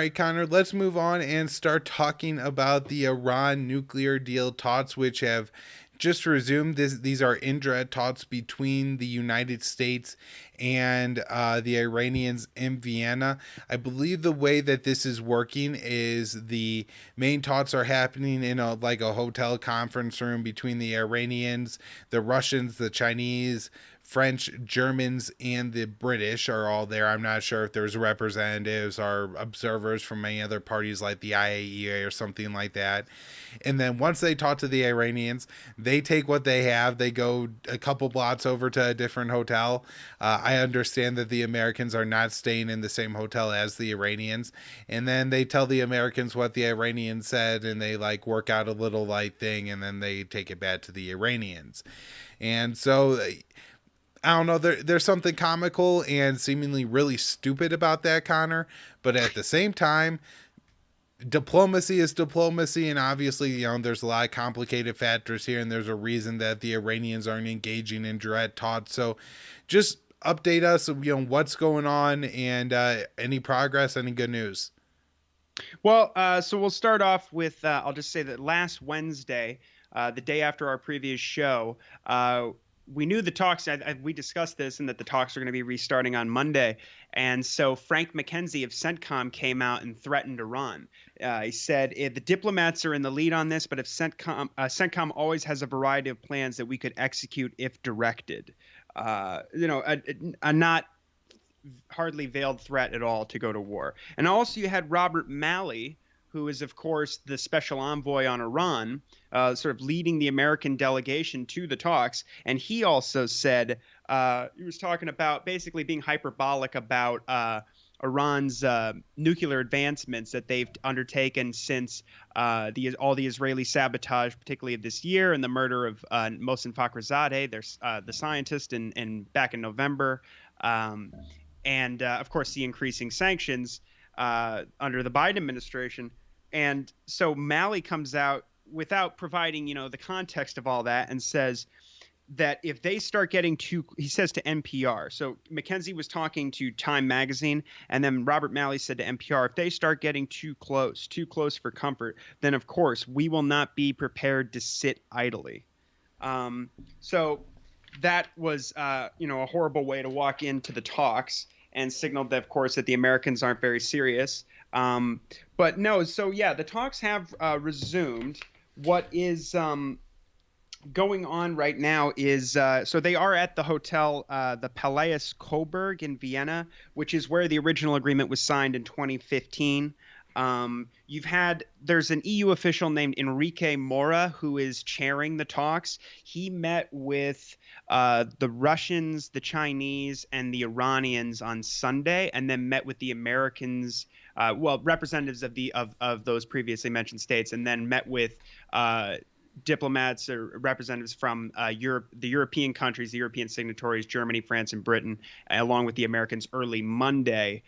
right, Connor, let's move on and start talking about the Iran nuclear deal talks, which have just resumed. These are indirect talks between the United States and the Iranians in Vienna. I believe the way that this is working is the main talks are happening in a hotel conference room between the Iranians, the Russians, the Chinese, French, Germans, and the British are all there. I'm not sure if there's representatives or observers from any other parties like the IAEA or something like that. And then once they talk to the Iranians, they take what they have. They go a couple blocks over to a different hotel. I understand that the Americans are not staying in the same hotel as the Iranians. And then they tell the Americans what the Iranians said, and they work out a little light thing, and then they take it back to the Iranians. And so I don't know. There's something comical and seemingly really stupid about that, Connor. But at the same time, diplomacy is diplomacy, and obviously, there's a lot of complicated factors here, and there's a reason that the Iranians aren't engaging in direct talks. So, just update us, what's going on and any progress, any good news. Well, so we'll start off with I'll just say that last Wednesday, the day after our previous show, we knew the talks, we discussed this, and that the talks are going to be restarting on Monday. And so Frank McKenzie of CENTCOM came out and threatened Iran. He said, the diplomats are in the lead on this, but if CENTCOM always has a variety of plans that we could execute if directed. A not hardly veiled threat at all to go to war. And also you had Robert Malley, who is, of course, the special envoy on Iran, sort of leading the American delegation to the talks. And he also said, he was talking about basically being hyperbolic about Iran's nuclear advancements that they've undertaken since all the Israeli sabotage, particularly of this year, and the murder of Mohsen Fakhrizadeh, the scientist, back in November. And of course, the increasing sanctions under the Biden administration. And so Malley comes out without providing, the context of all that, and says that if they start getting he says to NPR. So McKenzie was talking to Time Magazine, and then Robert Malley said to NPR, if they start getting too close for comfort, then of course we will not be prepared to sit idly. So that was, a horrible way to walk into the talks, and signaled that, of course, that the Americans aren't very serious. But no, so yeah, the talks have resumed. What is going on right now is so they are at the hotel, the Palais Coburg in Vienna, which is where the original agreement was signed in 2015. There's an EU official named Enrique Mora who is chairing the talks. He met with the Russians, the Chinese, and the Iranians on Sunday, and then met with the Americans, representatives of those previously mentioned states, and then met with diplomats or representatives from Europe, the European countries, the European signatories, Germany, France, and Britain, along with the Americans early Monday,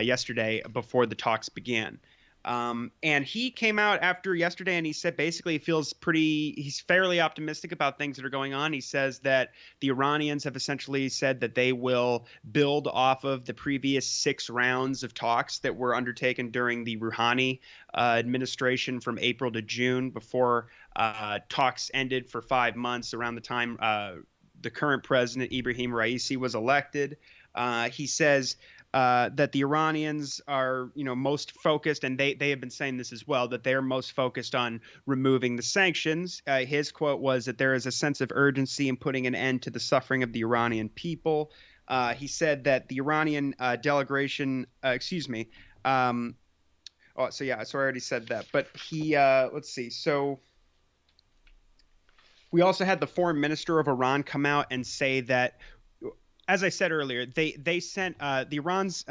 yesterday, before the talks began. And he came out after yesterday, and he said basically he's fairly optimistic about things that are going on. He says that the Iranians have essentially said that they will build off of the previous 6 rounds of talks that were undertaken during the Rouhani administration from April to June, before talks ended for 5 months around the time the current president, Ibrahim Raisi, was elected. He says that the Iranians are, most focused, and they have been saying this as well, that they're most focused on removing the sanctions. His quote was that there is a sense of urgency in putting an end to the suffering of the Iranian people. He said that the Iranian delegation, so I already said that, but he, let's see. So we also had the foreign minister of Iran come out and say that, as I said earlier, they sent the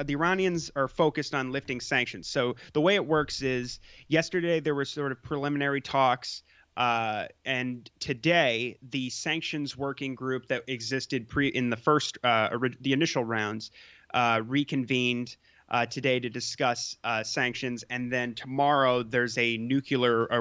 Iranians are focused on lifting sanctions. So the way it works is, yesterday there were sort of preliminary talks, and today the sanctions working group that existed in the first the initial rounds reconvened today to discuss sanctions, and then tomorrow there's a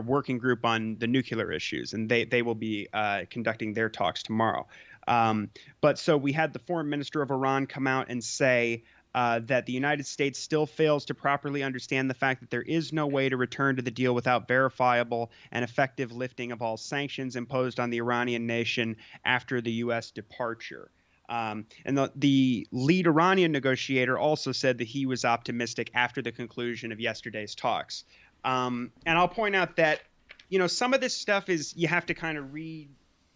working group on the nuclear issues, and they will be conducting their talks tomorrow. But so we had the foreign minister of Iran come out and say that the United States still fails to properly understand the fact that there is no way to return to the deal without verifiable and effective lifting of all sanctions imposed on the Iranian nation after the U.S. departure. And the lead Iranian negotiator also said that he was optimistic after the conclusion of yesterday's talks. And I'll point out that, some of this stuff is you have to kind of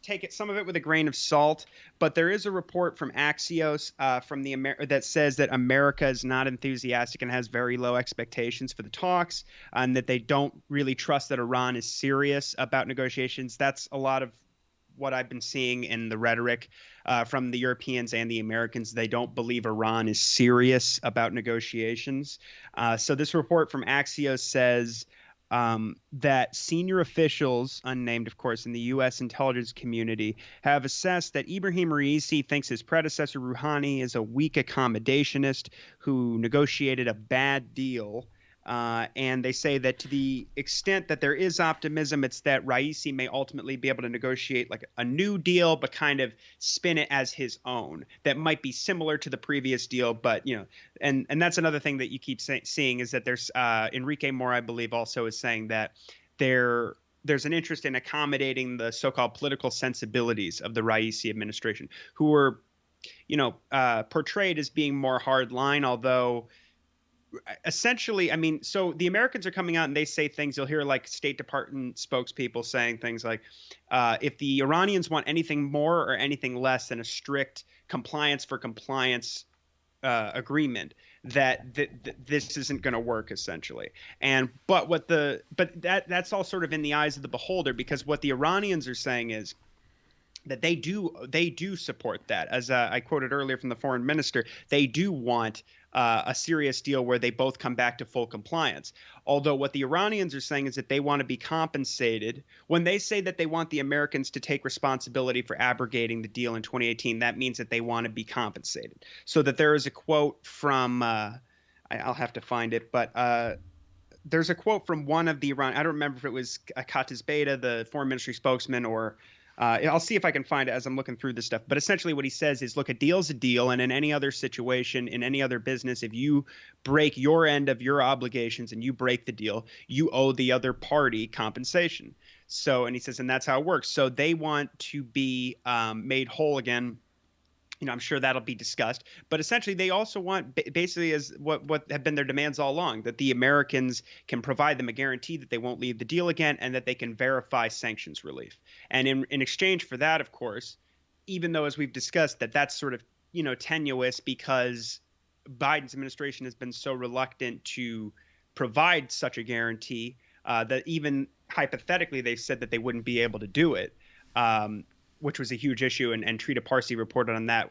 take it some of it with a grain of salt, but there is a report from Axios that says that America is not enthusiastic and has very low expectations for the talks, and that they don't really trust that Iran is serious about negotiations. That's a lot of what I've been seeing in the rhetoric from the Europeans and the Americans. They don't believe Iran is serious about negotiations. So this report from Axios says that senior officials, unnamed of course, in the U.S. intelligence community have assessed that Ibrahim Raisi thinks his predecessor Rouhani is a weak accommodationist who negotiated a bad deal. And they say that to the extent that there is optimism, it's that Raisi may ultimately be able to negotiate like a new deal, but kind of spin it as his own. That might be similar to the previous deal, but and that's another thing that you keep seeing is that there's Enrique Mora, I believe, also is saying that there's an interest in accommodating the so-called political sensibilities of the Raisi administration, who were, portrayed as being more hardline, although essentially, I mean, so the Americans are coming out and they say things. You'll hear like State Department spokespeople saying things like, if the Iranians want anything more or anything less than a strict compliance for compliance agreement, that this isn't going to work essentially. But that's all sort of in the eyes of the beholder, because what the Iranians are saying is that they do support that. As I quoted earlier from the foreign minister, they do want a serious deal where they both come back to full compliance. Although what the Iranians are saying is that they want to be compensated. When they say that they want the Americans to take responsibility for abrogating the deal in 2018, that means that they want to be compensated. So that there is a quote from I'll have to find it, but there's a quote from one of the Iran. I don't remember if it was Katiz Beta, the foreign ministry spokesman, or I'll see if I can find it as I'm looking through this stuff. But essentially what he says is, look, a deal's a deal. And in any other situation, in any other business, if you break your end of your obligations and you break the deal, you owe the other party compensation. So, and he says, and that's how it works. So they want to be made whole again. I'm sure that'll be discussed, but essentially they also want basically as what have been their demands all along, that the Americans can provide them a guarantee that they won't leave the deal again, and that they can verify sanctions relief. And in exchange for that, of course, even though, as we've discussed, that's sort of, tenuous, because Biden's administration has been so reluctant to provide such a guarantee that even hypothetically they've said that they wouldn't be able to do it. Which was a huge issue, and Trita Parsi reported on that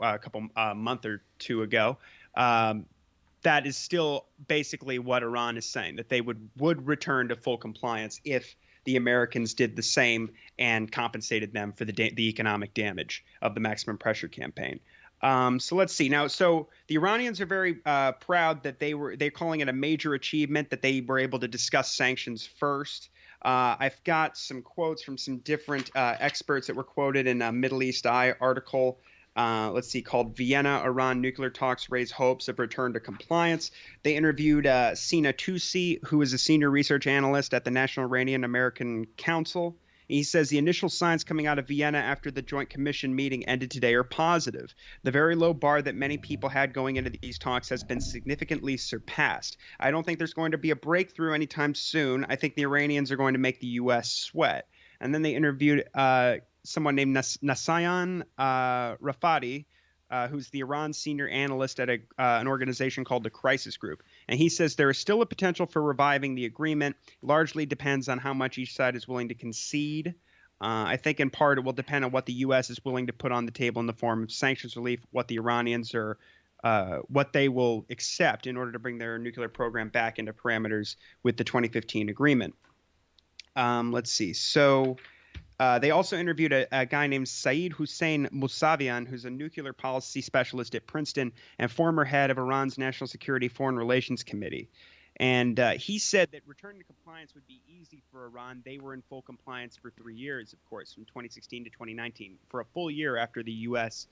a month or two ago. That is still basically what Iran is saying, that they would return to full compliance if the Americans did the same and compensated them for the economic damage of the maximum pressure campaign. So let's see now. So the Iranians are very proud that they're calling it a major achievement that they were able to discuss sanctions first. I've got some quotes from some different experts that were quoted in a Middle East Eye article, let's see, called Vienna, Iran Nuclear Talks Raise Hopes of Return to Compliance. They interviewed Sina Tusi, who is a senior research analyst at the National Iranian American Council. He says the initial signs coming out of Vienna after the Joint Commission meeting ended today are positive. The very low bar that many people had going into these talks has been significantly surpassed. I don't think there's going to be a breakthrough anytime soon. I think the Iranians are going to make the U.S. sweat. And then they interviewed someone named Nasayan Rafati, who's the Iran senior analyst at an organization called the Crisis Group. And he says there is still a potential for reviving the agreement. Largely depends on how much each side is willing to concede. I think in part it will depend on what the U.S. is willing to put on the table in the form of sanctions relief, what the Iranians are, what they will accept in order to bring their nuclear program back into parameters with the 2015 agreement. Let's see. So they also interviewed a guy named Saeed Hussein Mousavian, who's a nuclear policy specialist at Princeton and former head of Iran's National Security Foreign Relations Committee. And he said that returning to compliance would be easy for Iran. They were in full compliance for 3 years, of course, from 2016 to 2019, for a full year after the U.S.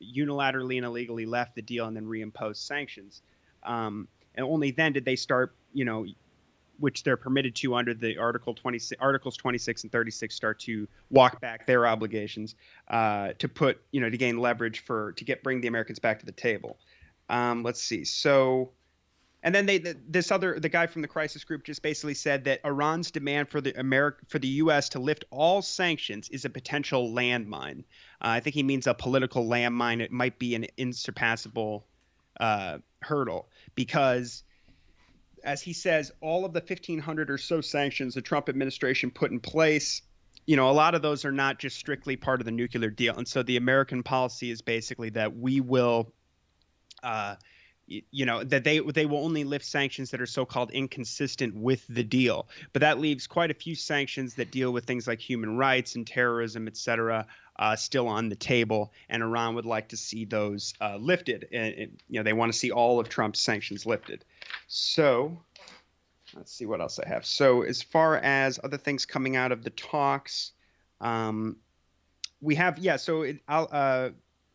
unilaterally and illegally left the deal and then reimposed sanctions. And only then did they start, which they're permitted to under the Articles 26 and 36, start to walk back their obligations to put, to gain leverage to bring the Americans back to the table. Let's see. So, and then the guy from the crisis group just basically said that Iran's demand for the U.S. to lift all sanctions is a potential landmine. I think he means a political landmine. It might be an insurpassable hurdle because, as he says, all of the 1,500 or so sanctions the Trump administration put in place, a lot of those are not just strictly part of the nuclear deal. And so the American policy is basically that we will that they will only lift sanctions that are so-called inconsistent with the deal. But that leaves quite a few sanctions that deal with things like human rights and terrorism, et cetera, still on the table. And Iran would like to see those lifted. And they want to see all of Trump's sanctions lifted. So let's see what else I have. So as far as other things coming out of the talks, we have,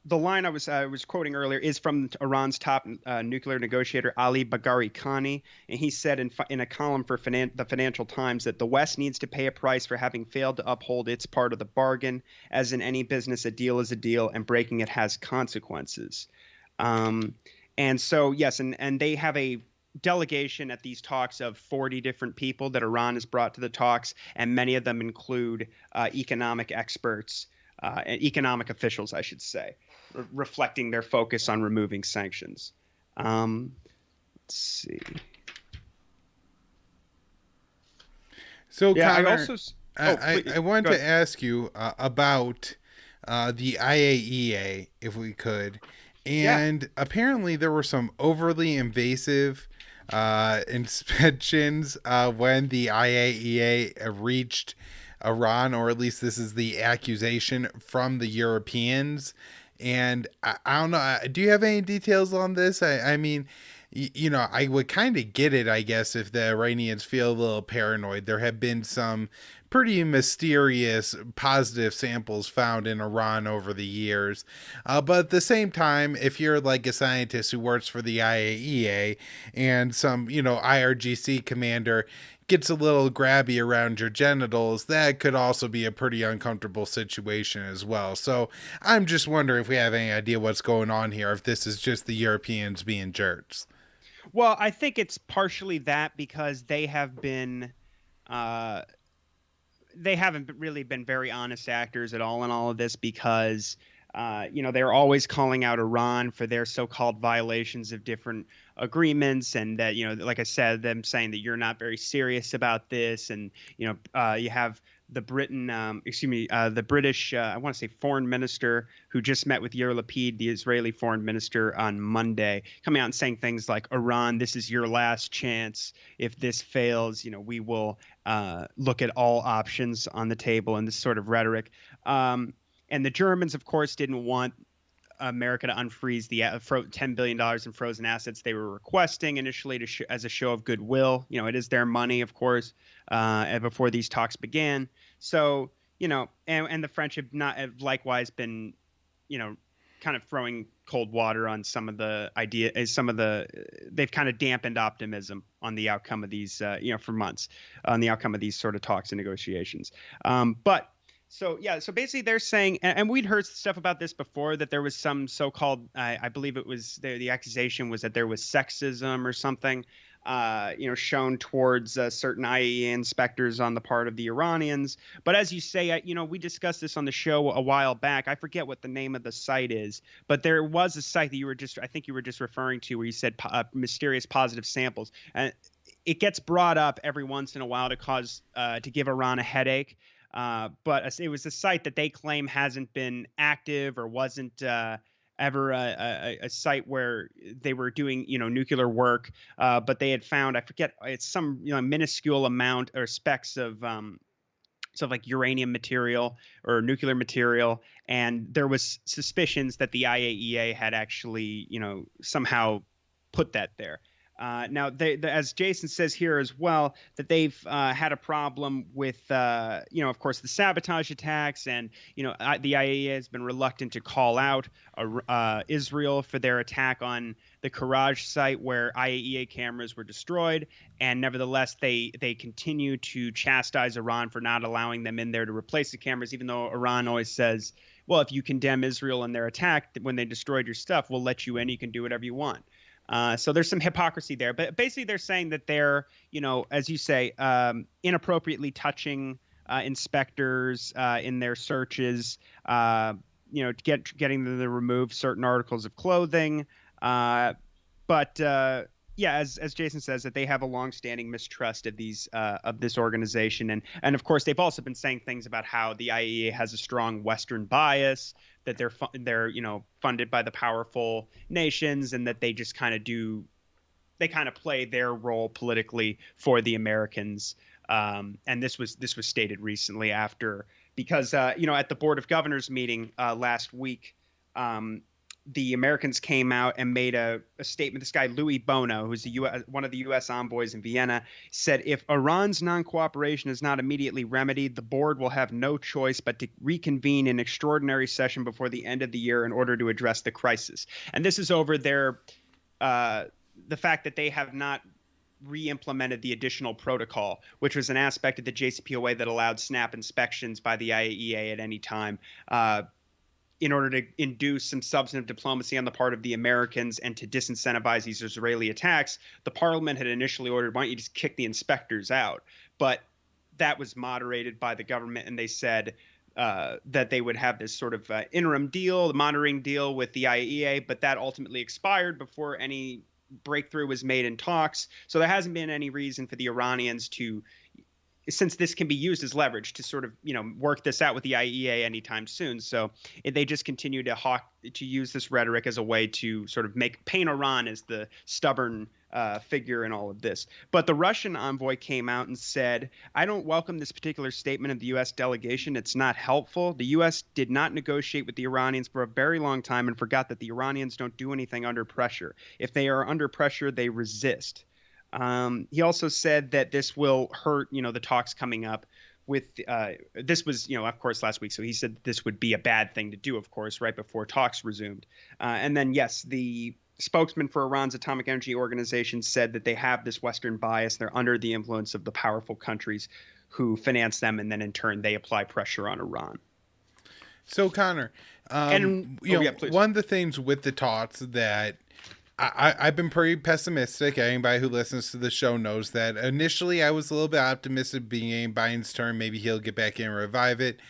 the line I was quoting earlier is from Iran's top nuclear negotiator Ali Bagheri Khani, and he said in a column for the Financial Times that the West needs to pay a price for having failed to uphold its part of the bargain. As in any business, a deal is a deal, and breaking it has consequences. And so yes, and they have a delegation at these talks of 40 different people that Iran has brought to the talks, and many of them include economic experts. Economic officials, I should say, reflecting their focus on removing sanctions. Let's see. So, yeah, Connor, I wanted to ask you about the IAEA, if we could. And apparently there were some overly invasive inspections when the IAEA reached Iran, or at least this is the accusation from the Europeans. And I don't know, do you have any details on this? I mean, I would kind of get it, I guess, if the Iranians feel a little paranoid. There have been some pretty mysterious positive samples found in Iran over the years. But at the same time, if you're like a scientist who works for the IAEA and some, IRGC commander gets a little grabby around your genitals, that could also be a pretty uncomfortable situation as well. So I'm just wondering if we have any idea what's going on here, if this is just the Europeans being jerks. Well, I think it's partially that because they haven't really been very honest actors at all in all of this because they're always calling out Iran for their so-called violations of different agreements, and that, like I said, them saying that you're not very serious about this, and you have the the British, I want to say foreign minister who just met with Yair Lapid, the Israeli foreign minister, on Monday, coming out and saying things like, Iran, this is your last chance. If this fails, we will look at all options on the table, and this sort of rhetoric. And the Germans, of course, didn't want America to unfreeze the $10 billion in frozen assets they were requesting initially as a show of goodwill. It is their money, of course, before these talks began. So, and the French have likewise been, kind of throwing cold water on some of the they've kind of dampened optimism on the outcome of these, for months on the outcome of these sort of talks and negotiations. So basically they're saying, and we'd heard stuff about this before, that there was some so-called, I believe it was the accusation was that there was sexism or something, shown towards certain IAEA inspectors on the part of the Iranians. But as you say, we discussed this on the show a while back. I forget what the name of the site is, but there was a site that I think you were just referring to, where you said mysterious positive samples. And it gets brought up every once in a while to give Iran a headache. But it was a site that they claim hasn't been active or wasn't ever a site where they were doing, nuclear work. But they had found, I forget, it's some minuscule amount or specks of stuff like uranium material or nuclear material. And there was suspicions that the IAEA had actually, somehow put that there. Now, as Jason says here as well, that they've had a problem with, of course, the sabotage attacks, and the IAEA has been reluctant to call out Israel for their attack on the Karaj site where IAEA cameras were destroyed, and nevertheless, they continue to chastise Iran for not allowing them in there to replace the cameras, even though Iran always says, well, if you condemn Israel in their attack when they destroyed your stuff, we'll let you in. You can do whatever you want. So there's some hypocrisy there, but basically they're saying that they're, as you say, inappropriately touching inspectors in their searches, getting them to remove certain articles of clothing. Yeah, as Jason says, that they have a longstanding mistrust of this organization, and of course they've also been saying things about how the IAEA has a strong Western bias, that they're funded by the powerful nations, and that they just kind of play their role politically for the Americans. And this was stated recently because at the Board of Governors meeting last week, the Americans came out and made a statement. This guy, Louis Bono, who's one of the U.S. envoys in Vienna, said if Iran's non-cooperation is not immediately remedied, the board will have no choice but to reconvene an extraordinary session before the end of the year in order to address the crisis. And this is over the fact that they have not re-implemented the additional protocol, which was an aspect of the JCPOA that allowed snap inspections by the IAEA at any time, in order to induce some substantive diplomacy on the part of the Americans and to disincentivize these Israeli attacks. The parliament had initially ordered, why don't you just kick the inspectors out? But that was moderated by the government, and they said that they would have this sort of interim deal, the monitoring deal with the IAEA, but that ultimately expired before any breakthrough was made in talks. So there hasn't been any reason for the Iranians to, since this can be used as leverage, to sort of work this out with the IAEA anytime soon. So they just continue to use this rhetoric as a way to sort of paint Iran as the stubborn figure in all of this. But the Russian envoy came out and said, I don't welcome this particular statement of the U.S. delegation. It's not helpful. The U.S. did not negotiate with the Iranians for a very long time and forgot that the Iranians don't do anything under pressure. If they are under pressure, they resist. He also said that this will hurt, the talks coming up with, this was, of course, last week. So he said this would be a bad thing to do, of course, right before talks resumed. And then, yes, the spokesman for Iran's Atomic Energy Organization said that they have this Western bias. They're under the influence of the powerful countries who finance them. And then in turn, they apply pressure on Iran. So, Connor, one of the things with the talks that I've been pretty pessimistic. Anybody who listens to the show knows that. Initially, I was a little bit optimistic being Biden's turn. Maybe he'll get back in and revive it.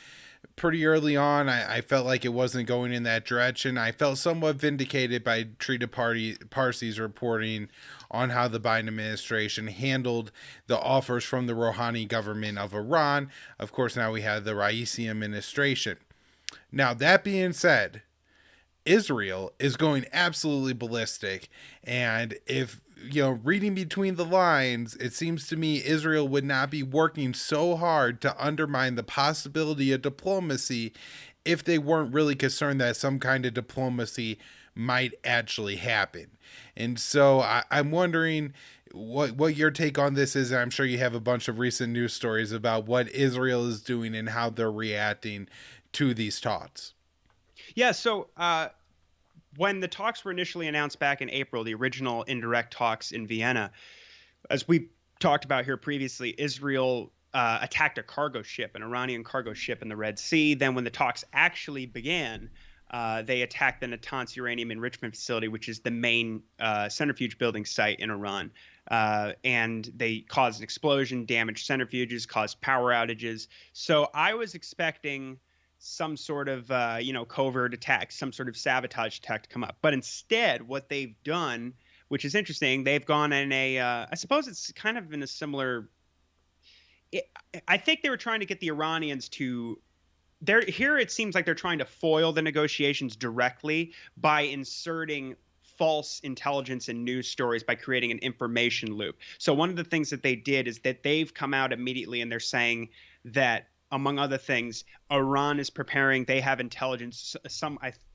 Pretty early on, I felt like it wasn't going in that direction. I felt somewhat vindicated by Trita Parsi's reporting on how the Biden administration handled the offers from the Rouhani government of Iran. Of course, now we have the Raisi administration. Now, that being said, Israel is going absolutely ballistic, and if reading between the lines, it seems to me Israel would not be working so hard to undermine the possibility of diplomacy if they weren't really concerned that some kind of diplomacy might actually happen. And so I'm wondering what your take on this is. I'm sure you have a bunch of recent news stories about what Israel is doing and how they're reacting to these talks. Yeah, so when the talks were initially announced back in April, the original indirect talks in Vienna, as we talked about here previously, Israel attacked a cargo ship, an Iranian cargo ship in the Red Sea. Then when the talks actually began, they attacked the Natanz uranium enrichment facility, which is the main centrifuge building site in Iran. And they caused an explosion, damaged centrifuges, caused power outages. So I was expecting some sort of, covert attack, some sort of sabotage attack to come up. But instead, what they've done, which is interesting, they've gone in I suppose it's kind of in a similar, I think they were trying to get the Iranians to, here it seems like they're trying to foil the negotiations directly by inserting false intelligence and news stories, by creating an information loop. So one of the things that they did is that they've come out immediately and they're saying that among other things, Iran is preparing. They have intelligence.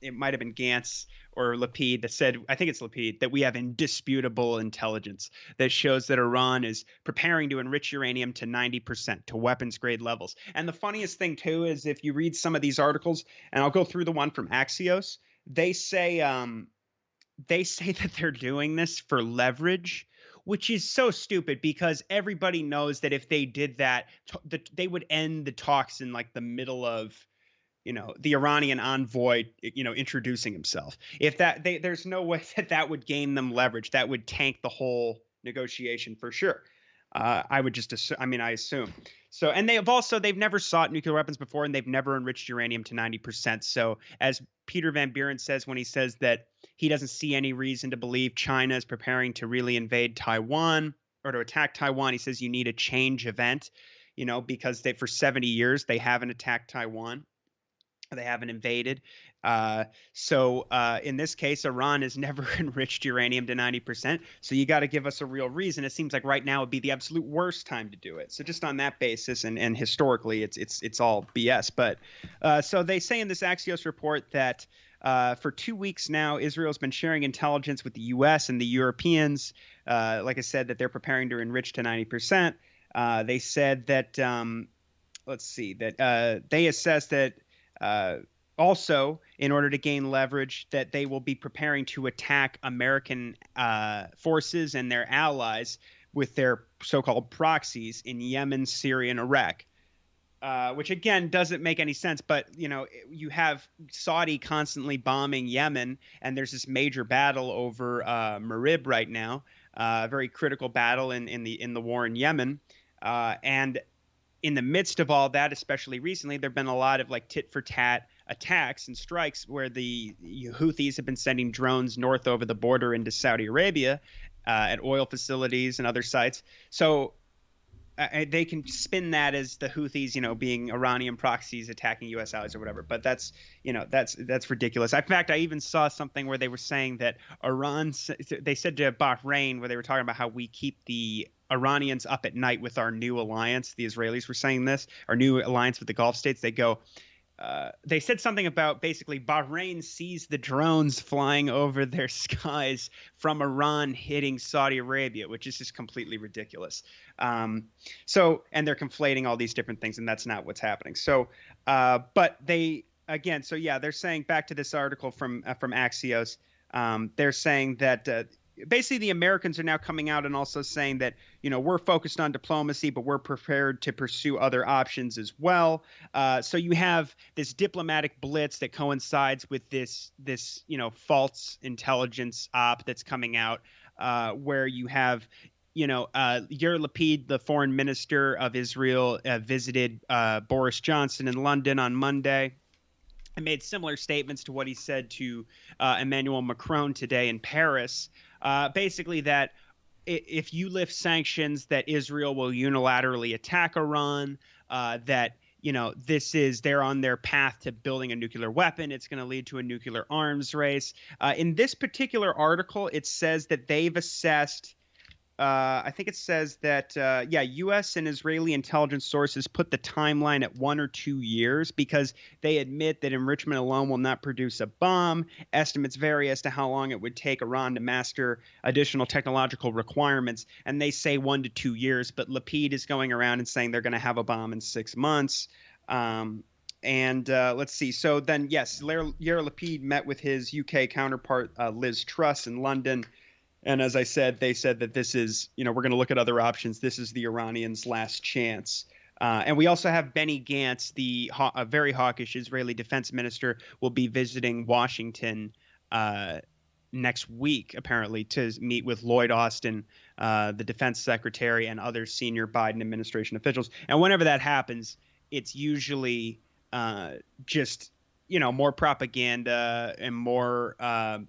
It might have been Gantz or Lapid that said, I think it's Lapid, that we have indisputable intelligence that shows that Iran is preparing to enrich uranium to 90% to weapons grade levels. And the funniest thing too is if you read some of these articles, and I'll go through the one from Axios, they say that they're doing this for leverage, which is so stupid because everybody knows that if they did that, they would end the talks in like the middle of, the Iranian envoy, introducing himself. If there's no way that would gain them leverage. That would tank the whole negotiation for sure. I would just assume. I mean, I assume. So, and they've never sought nuclear weapons before, and they've never enriched uranium to 90%. So, as Peter Van Buren says when he says that he doesn't see any reason to believe China is preparing to really invade Taiwan or to attack Taiwan, he says you need a change event, because for 70 years they haven't attacked Taiwan. They haven't invaded. So in this case, Iran has never enriched uranium to 90%. So you got to give us a real reason. It seems like right now would be the absolute worst time to do it. So just on that basis, and historically, it's all BS. But so they say in this Axios report that for 2 weeks now, Israel's been sharing intelligence with the U.S. and the Europeans. Like I said, that they're preparing to enrich to 90%. They said that they assess that. Also, in order to gain leverage, that they will be preparing to attack American forces and their allies with their so-called proxies in Yemen, Syria, and Iraq, which again doesn't make any sense. But you have Saudi constantly bombing Yemen, and there's this major battle over Marib right now, a very critical battle in the war in Yemen, and in the midst of all that, especially recently, there have been a lot of like tit for tat attacks and strikes where the Houthis have been sending drones north over the border into Saudi Arabia at oil facilities and other sites. So they can spin that as the Houthis, being Iranian proxies attacking U.S. allies or whatever. But that's ridiculous. In fact, I even saw something where they were saying that they said to Bahrain, where they were talking about how we keep the Iranians up at night with our new alliance. The Israelis were saying this, our new alliance with the Gulf states. They said something about basically Bahrain sees the drones flying over their skies from Iran hitting Saudi Arabia, which is just completely ridiculous. And they're conflating all these different things, and that's not what's happening. So, but they're saying, back to this article from Axios, they're saying that basically the Americans are now coming out and also saying that, we're focused on diplomacy, but we're prepared to pursue other options as well. So you have this diplomatic blitz that coincides with this false intelligence op that's coming out, where you have, Yair Lapid, the foreign minister of Israel, visited Boris Johnson in London on Monday and made similar statements to what he said to Emmanuel Macron today in Paris. Basically that if you lift sanctions, that Israel will unilaterally attack Iran, that they're on their path to building a nuclear weapon. It's going to lead to a nuclear arms race. In this particular article, it says that they've assessed I think it says that, U.S. and Israeli intelligence sources put the timeline at 1 or 2 years because they admit that enrichment alone will not produce a bomb. Estimates vary as to how long it would take Iran to master additional technological requirements, and they say 1 to 2 years, but Lapid is going around and saying they're going to have a bomb in 6 months. Let's see. So then, yes, Yair Lapid met with his UK counterpart, Liz Truss, in London. And as I said, they said that this is, we're going to look at other options. This is the Iranians' last chance. And we also have Benny Gantz, a very hawkish Israeli defense minister, will be visiting Washington next week, apparently, to meet with Lloyd Austin, the defense secretary, and other senior Biden administration officials. And whenever that happens, it's usually just, more propaganda and more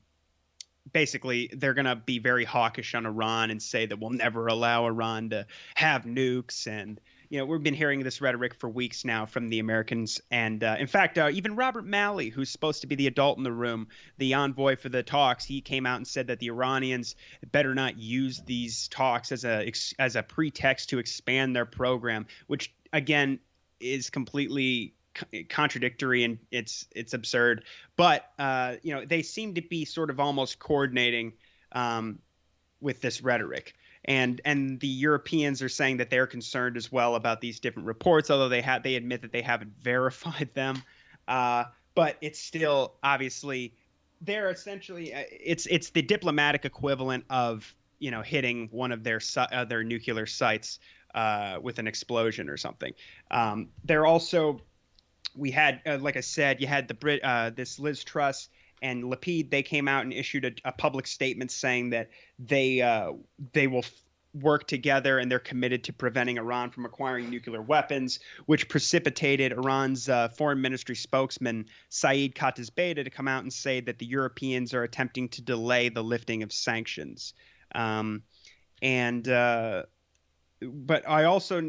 basically, they're going to be very hawkish on Iran and say that we'll never allow Iran to have nukes. And, we've been hearing this rhetoric for weeks now from the Americans. And in fact, even Robert Malley, who's supposed to be the adult in the room, the envoy for the talks, he came out and said that the Iranians better not use these talks as a pretext to expand their program, which, again, is completely contradictory, and it's absurd. But they seem to be sort of almost coordinating with this rhetoric. And the Europeans are saying that they're concerned as well about these different reports, although they admit that they haven't verified them. But it's still obviously they're essentially it's the diplomatic equivalent of hitting one of their nuclear sites with an explosion or something. They're also we had like I said, you had this Liz Truss and Lapid. They came out and issued a public statement saying that they will work together and they're committed to preventing Iran from acquiring nuclear weapons, which precipitated Iran's foreign ministry spokesman Saeed Khatibzadeh to come out and say that the Europeans are attempting to delay the lifting of sanctions. But I also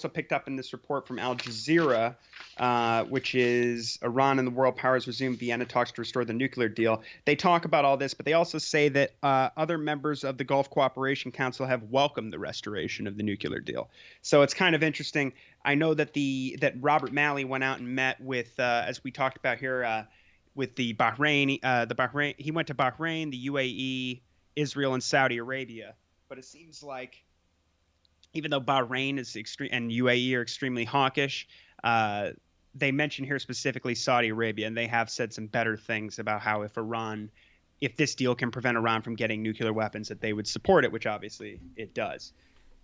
picked up in this report from Al Jazeera, which is Iran and the world powers resume Vienna talks to restore the nuclear deal. They talk about all this, but they also say that other members of the Gulf Cooperation Council have welcomed the restoration of the nuclear deal. So it's kind of interesting. I know that that Robert Malley went out and met with, as we talked about here, with the Bahrain. He went to Bahrain, the UAE, Israel, and Saudi Arabia. But it seems like, even though Bahrain is extreme and UAE are extremely hawkish, they mention here specifically Saudi Arabia, and they have said some better things about how if this deal can prevent Iran from getting nuclear weapons, that they would support it, which obviously it does.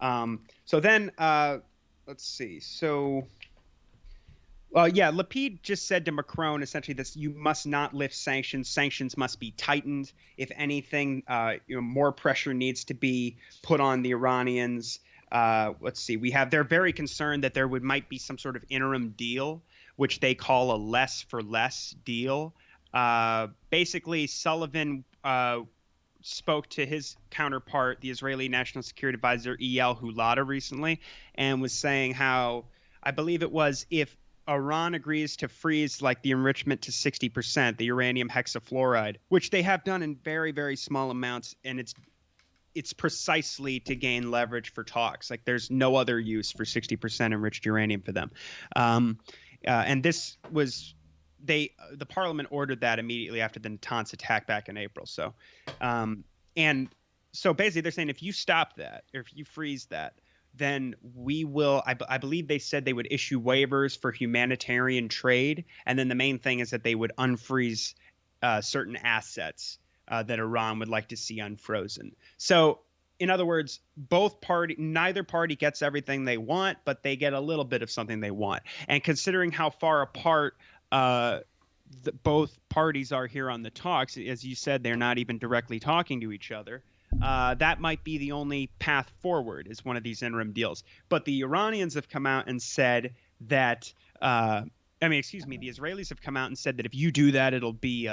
So then let's see. So, Lapid just said to Macron essentially this: you must not lift sanctions. Sanctions must be tightened. If anything, more pressure needs to be put on the Iranians. Let's see. They're very concerned that there might be some sort of interim deal, which they call a less for less deal. Basically, Sullivan spoke to his counterpart, the Israeli National Security Advisor Eyal Hulada, recently, and was saying how, I believe it was, if Iran agrees to freeze like the enrichment to 60%, the uranium hexafluoride, which they have done in very, very small amounts, and it's precisely to gain leverage for talks. Like, there's no other use for 60% enriched uranium for them. And this was the parliament ordered that immediately after the Natanz attack back in April. So basically they're saying if you stop that, or if you freeze that, then we will, I believe they said they would issue waivers for humanitarian trade. And then the main thing is that they would unfreeze certain assets that Iran would like to see unfrozen. So, in other words, neither party gets everything they want, but they get a little bit of something they want. And considering how far apart both parties are here on the talks, as you said, they're not even directly talking to each other. That might be the only path forward, is one of these interim deals. But the Iranians have come out and said that, the Israelis have come out and said that if you do that, it'll be,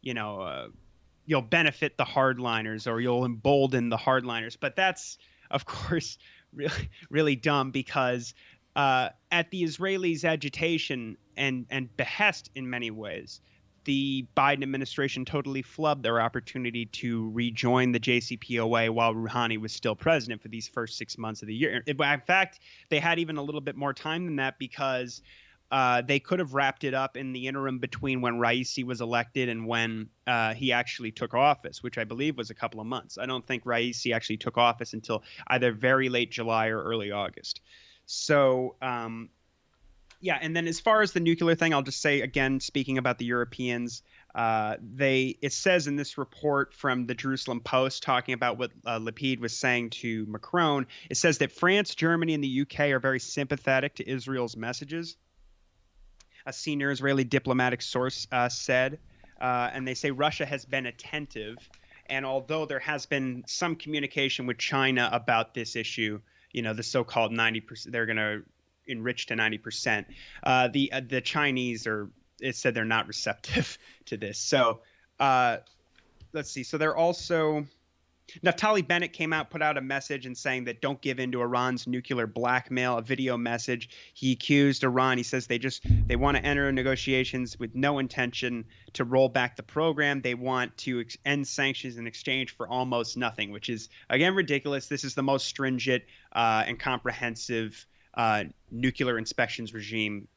you'll benefit the hardliners, or you'll embolden the hardliners. But that's, of course, really, really dumb, because at the Israelis' agitation and behest in many ways, the Biden administration totally flubbed their opportunity to rejoin the JCPOA while Rouhani was still president for these first 6 months of the year. In fact, they had even a little bit more time than that, because they could have wrapped it up in the interim between when Raisi was elected and when he actually took office, which I believe was a couple of months. I don't think Raisi actually took office until either very late July or early August. So, and then as far as the nuclear thing, I'll just say again, speaking about the Europeans, it says in this report from the Jerusalem Post, talking about what Lapid was saying to Macron, it says that France, Germany, and the UK are very sympathetic to Israel's messages. A senior Israeli diplomatic source said, and they say Russia has been attentive. And although there has been some communication with China about this issue, the so-called 90%, they're going to enrich to 90%. The Chinese it said they're not receptive to this. So let's see. So they're also, Naftali Bennett came out, put out a message and saying that don't give in to Iran's nuclear blackmail, a video message. He accused Iran. He says they want to enter negotiations with no intention to roll back the program. They want to end sanctions in exchange for almost nothing, which is, again, ridiculous. This is the most stringent and comprehensive nuclear inspections regime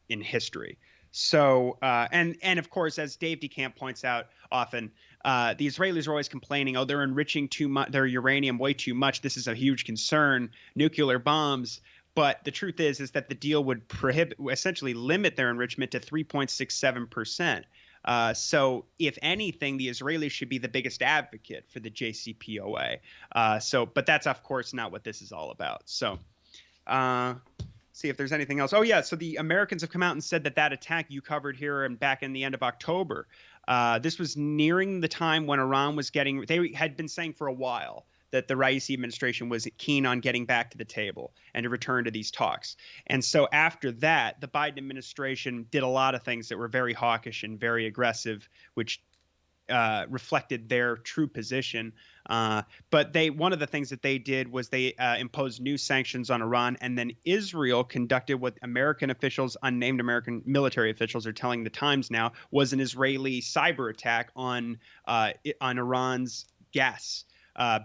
in history. So, and of course, as Dave DeCamp points out often, the Israelis are always complaining, oh, they're enriching too much, their uranium way too much. This is a huge concern, nuclear bombs. But the truth is that the deal would essentially limit their enrichment to 3.67%. So, if anything, the Israelis should be the biggest advocate for the JCPOA. But that's of course not what this is all about. So, see if there's anything else. Oh yeah, so the Americans have come out and said that attack you covered here and back in the end of October. This was nearing the time when Iran was getting. They had been saying for a while that the Raisi administration was keen on getting back to the table and to return to these talks. And so after that, the Biden administration did a lot of things that were very hawkish and very aggressive, which reflected their true position. But one of the things that they did was they imposed new sanctions on Iran, and then Israel conducted what American officials, unnamed American military officials, are telling the Times now was an Israeli cyber attack on Iran's gas.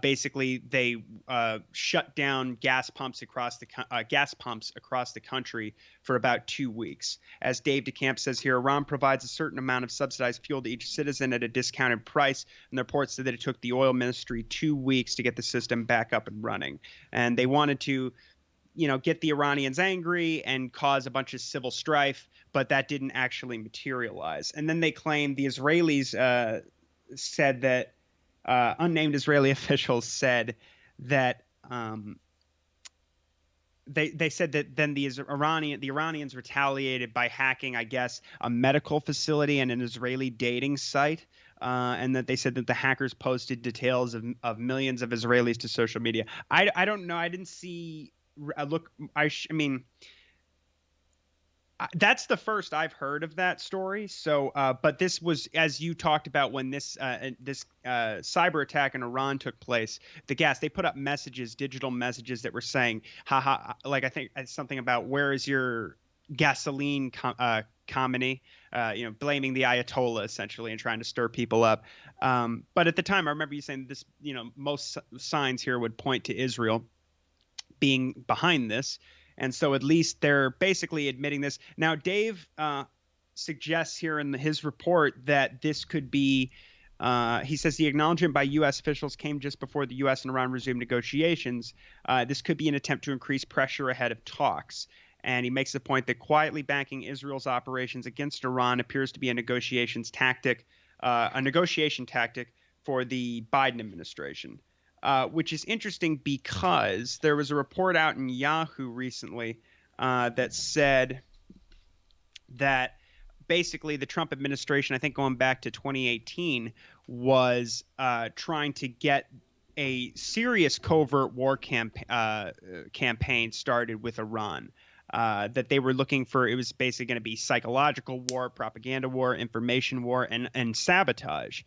Basically, they shut down gas pumps across the country for about 2 weeks. As Dave DeCamp says here, Iran provides a certain amount of subsidized fuel to each citizen at a discounted price, and the report said that it took the oil ministry 2 weeks to get the system back up and running. And they wanted to, get the Iranians angry and cause a bunch of civil strife, but that didn't actually materialize. And then they claimed the Israelis said that. Unnamed Israeli officials said that they said that then the Iranians retaliated by hacking, I guess, a medical facility and an Israeli dating site, and that they said that the hackers posted details of millions of Israelis to social media. I don't know. I didn't see a look. I mean. That's the first I've heard of that story. So, but this was, as you talked about, when this cyber attack in Iran took place. They put up digital messages that were saying, "haha," like I think something about where is your gasoline comedy, blaming the Ayatollah essentially and trying to stir people up. But at the time, I remember you saying this. Most signs here would point to Israel being behind this. And so at least they're basically admitting this. Now, Dave suggests here in his report that this could be, he says the acknowledgement by U.S. officials came just before the U.S. and Iran resumed negotiations. This could be an attempt to increase pressure ahead of talks. And he makes the point that quietly backing Israel's operations against Iran appears to be a negotiation tactic for the Biden administration. Which is interesting because there was a report out in Yahoo recently that said that basically the Trump administration, I think going back to 2018, was trying to get a serious covert war campaign started with Iran. That they were looking for. It was basically going to be psychological war, propaganda war, information war, and sabotage.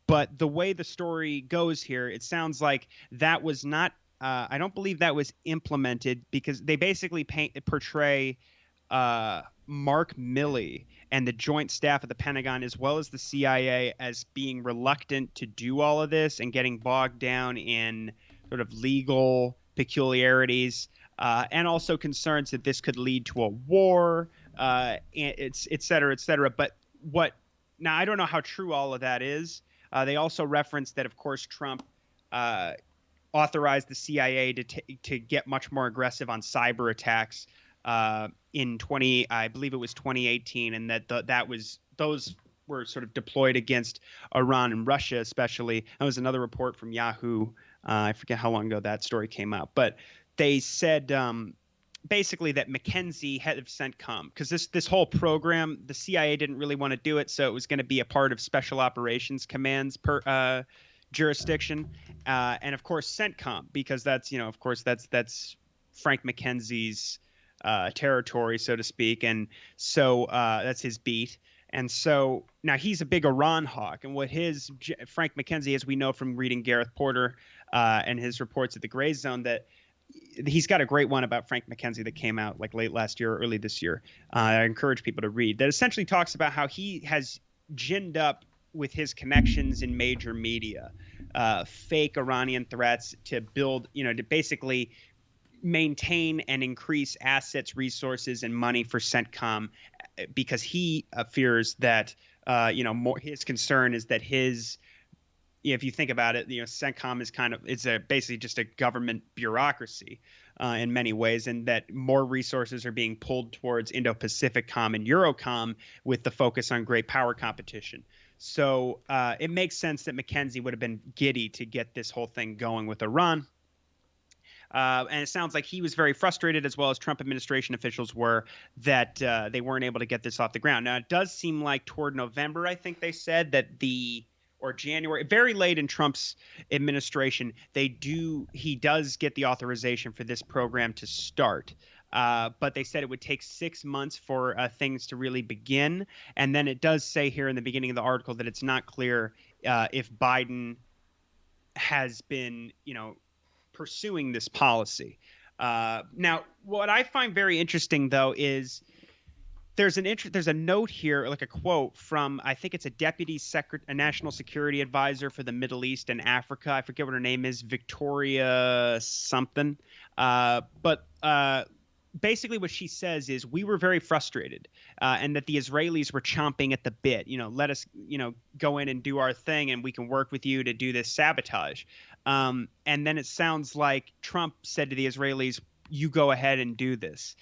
But the way the story goes here, it sounds like that was not I don't believe that was implemented because they basically portray Mark Milley and the Joint Staff of the Pentagon as well as the CIA as being reluctant to do all of this and getting bogged down in sort of legal peculiarities and also concerns that this could lead to a war, et cetera, et cetera. But now I don't know how true all of that is. They also referenced that, of course, Trump authorized the CIA to get much more aggressive on cyber attacks in I believe it was 2018, and those were sort of deployed against Iran and Russia, especially. That was another report from Yahoo. I forget how long ago that story came out, but they said basically that McKenzie, head of CENTCOM, because this whole program, the CIA didn't really want to do it, so it was going to be a part of Special Operations Command's jurisdiction, and of course CENTCOM, because that's that's Frank McKenzie's territory, so to speak, and so that's his beat. And so now he's a big Iran hawk, and what Frank McKenzie, as we know from reading Gareth Porter and his reports at the Gray Zone, that he's got a great one about Frank McKenzie that came out like late last year or early this year. I encourage people to read that. Essentially talks about how he has ginned up with his connections in major media, fake Iranian threats to build, to basically maintain and increase assets, resources, and money for CENTCOM, because he fears that his concern is that if you think about it, CENTCOM is basically just a government bureaucracy in many ways, and that more resources are being pulled towards Indo-Pacific Com and Eurocom with the focus on great power competition. So it makes sense that McKenzie would have been giddy to get this whole thing going with Iran. And it sounds like he was very frustrated, as well as Trump administration officials were, that they weren't able to get this off the ground. Now, it does seem like toward November, I think they said that or January, very late in Trump's administration, he does get the authorization for this program to start. But they said it would take 6 months for things to really begin. And then it does say here in the beginning of the article that it's not clear if Biden has been, pursuing this policy. Now, what I find very interesting, though, is there's a note here, like a quote from, I think it's a national security advisor for the Middle East and Africa. I forget what her name is, Victoria something. But basically what she says is, we were very frustrated and that the Israelis were chomping at the bit. Let us, go in and do our thing, and we can work with you to do this sabotage. And then it sounds like Trump said to the Israelis, you go ahead and do this.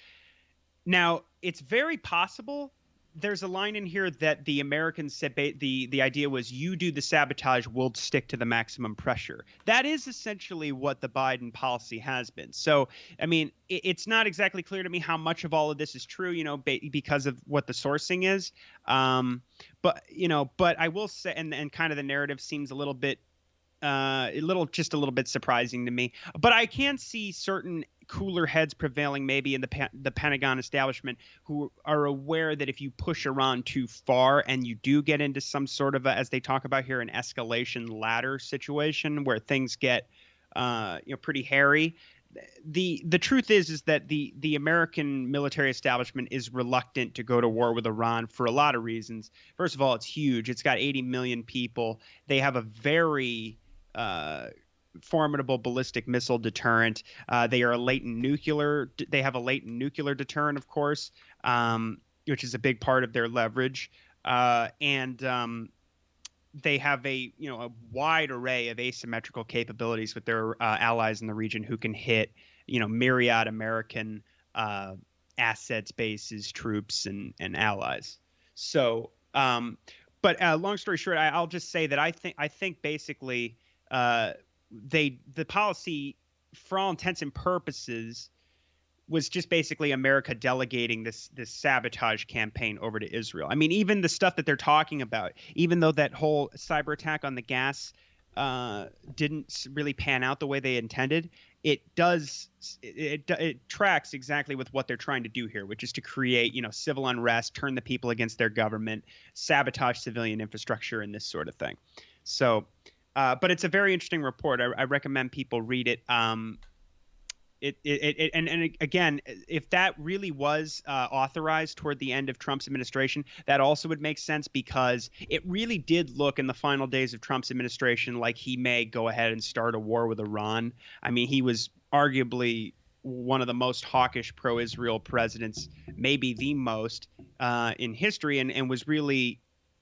Now, it's very possible. There's a line in here that the Americans said the idea was, you do the sabotage, we'll stick to the maximum pressure. That is essentially what the Biden policy has been. So, I mean, it's not exactly clear to me how much of all of this is true, because of what the sourcing is. But I will say, and kind of the narrative seems a little bit surprising to me. But I can see certain cooler heads prevailing maybe in the Pentagon establishment who are aware that if you push Iran too far and you do get into some sort of as they talk about here, an escalation ladder situation where things get pretty hairy. The truth is that the American military establishment is reluctant to go to war with Iran for a lot of reasons. First of all, it's huge. It's got 80 million people. They have a very formidable ballistic missile deterrent. They have a latent nuclear deterrent, of course, which is a big part of their leverage. And they have a wide array of asymmetrical capabilities with their allies in the region who can hit myriad American assets, bases, troops, and allies. So, but long story short, I'll just say that I think basically the policy, for all intents and purposes, was just basically America delegating this sabotage campaign over to Israel. I mean, even the stuff that they're talking about, even though that whole cyber attack on the gas didn't really pan out the way they intended, it tracks exactly with what they're trying to do here, which is to create, civil unrest, turn the people against their government, sabotage civilian infrastructure, and this sort of thing. So, but it's a very interesting report. I recommend people read it. And again, if that really was authorized toward the end of Trump's administration, that also would make sense, because it really did look in the final days of Trump's administration like he may go ahead and start a war with Iran. I mean, he was arguably one of the most hawkish pro-Israel presidents, maybe the most in history, and was really,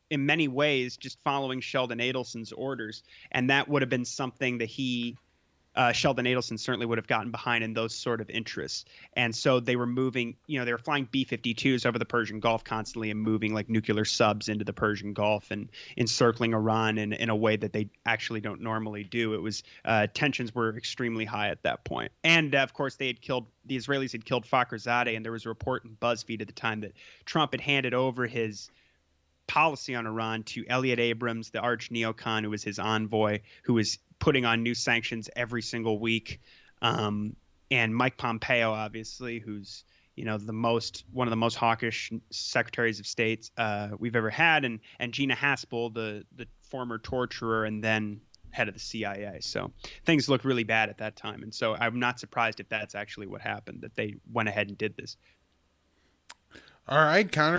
in many ways, just following Sheldon Adelson's orders. And that would have been something that Sheldon Adelson certainly would have gotten behind in those sort of interests. And so they were moving, they were flying B-52s over the Persian Gulf constantly and moving like nuclear subs into the Persian Gulf and encircling Iran in a way that they actually don't normally do. It was tensions were extremely high at that point. And of course, the Israelis had killed Fakhrizadeh, and there was a report in BuzzFeed at the time that Trump had handed over his policy on Iran to Elliot Abrams, the arch neocon, who was his envoy, who was putting on new sanctions every single week, and Mike Pompeo, obviously, who's one of the most hawkish secretaries of state we've ever had, and Gina Haspel, the former torturer and then head of the CIA. So things looked really bad at that time, and so I'm not surprised if that's actually what happened, that they went ahead and did this. All right, Connor.